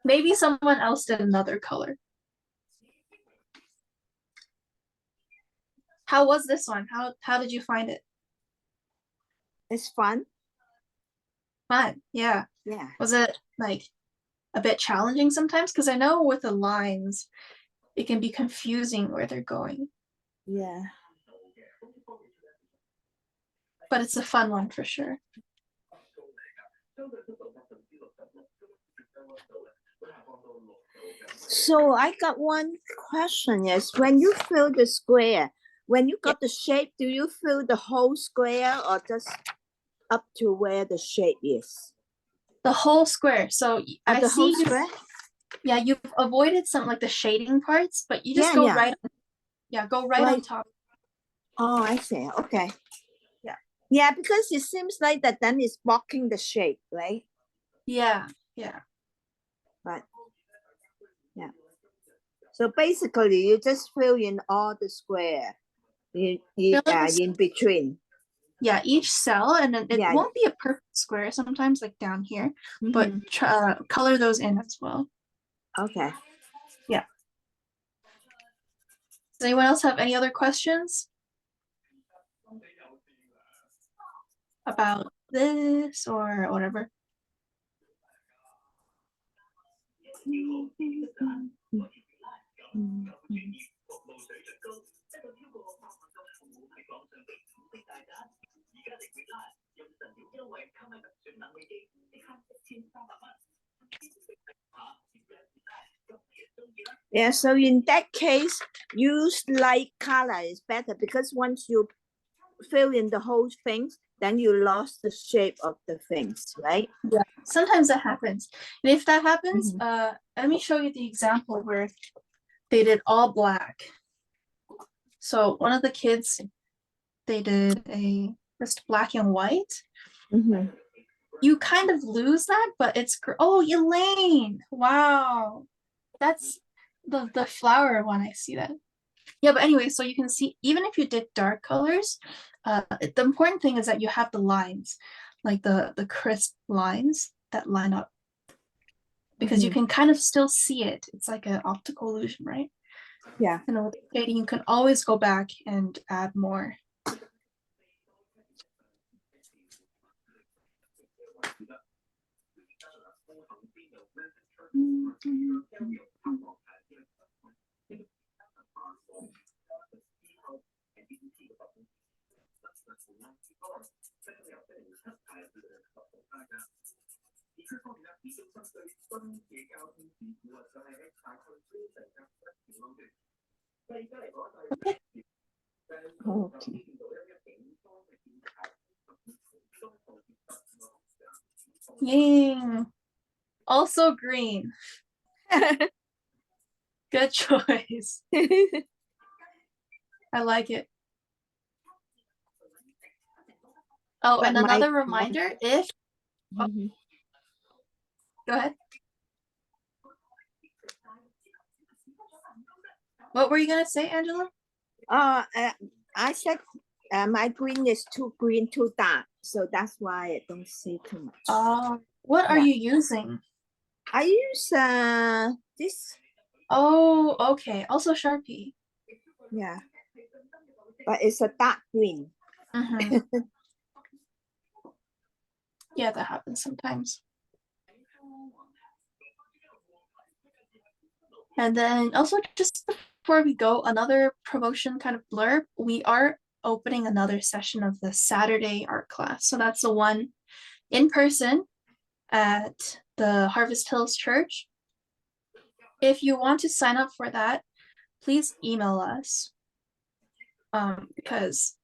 Maybe someone else did another color. How was this one? How did you find it? It's fun. Fun. Yeah. Yeah. Was it like a bit challenging sometimes? Because I know with the lines, it can be confusing where they're going. Yeah. But it's a fun one for sure. So I got one question is when you fill the square, when you got the shape, do you fill the whole square or just up to where the shape is? The whole square. So I The whole see you, square? yeah, you've avoided some like the shading parts, but you just Yeah, go yeah. right on, yeah, go right on top. Oh, I see. Okay. Yeah. Yeah, because it seems like that then it's blocking the shape, right? Yeah, yeah. Right. Yeah. So basically, you just fill in all the square in between. Yeah, each cell, and then it Yeah. won't be a perfect square sometimes, like down here, but Mhm. color those in as well. Okay. Yeah. Does anyone else have any other questions about this or whatever? Yeah, so in that case, use light color is better because once you fill in the whole things, then you lost the shape of the things, right? Yeah, sometimes that happens. And if that happens, let me show you the example where they did all black. So one of the kids, they did a just black and white. You kind of lose that, but it's oh, Elaine! Wow, that's the flower one. I see that. Yeah, but anyway, so you can see even if you did dark colors, the important thing is that you have the lines, like the crisp lines that line up, because you can kind of still see it. It's like an optical illusion, right? Yeah. And with shading, you can always go back and add more. Okay. Yay! Also green. Good choice. I like it. Oh, But and another reminder, if oh, go ahead. What were you gonna say, Angela? I said my green is too green, too dark, so that's why I don't see too much. What are you using? I use this, Oh, okay. Also Sharpie. yeah, but it's a dark green. Mhm. Yeah, that happens sometimes. And then also just before we go, another promotion kind of blurb. We are opening another session of the Saturday art class. So that's the one in person at the Harvest Hills Church. If you want to sign up for that, please email us. Because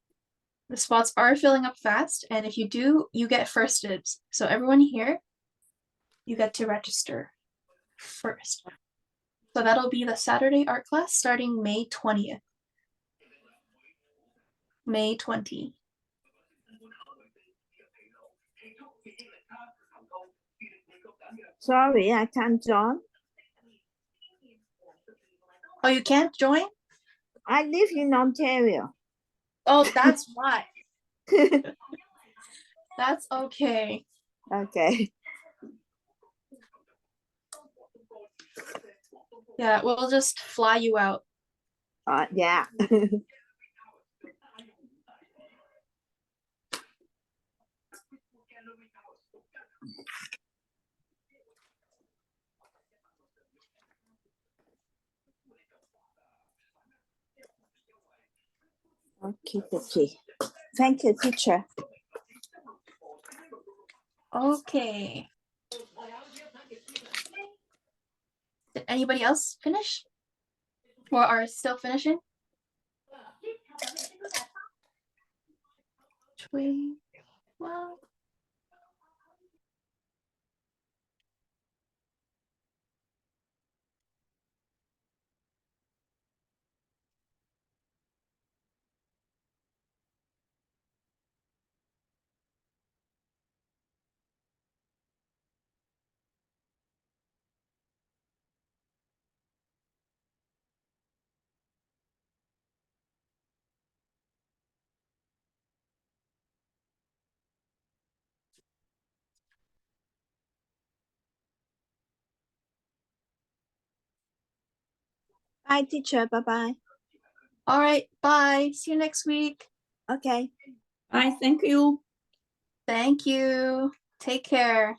the spots are filling up fast, and if you do, you get first dibs. So everyone here, you get to register first. So that'll be the Saturday art class starting May 20th. May 20. Sorry, I can't join. Oh, you can't join? I live in Ontario. Oh, that's why. That's okay. Okay. Yeah, we'll just fly you out. Yeah. Okay. Thank you, teacher. Okay. Did anybody else finish? Or are still finishing? Well, Bye, teacher. Bye-bye. all right, bye. See you next week. Okay. Bye, thank you. Thank you. Take care.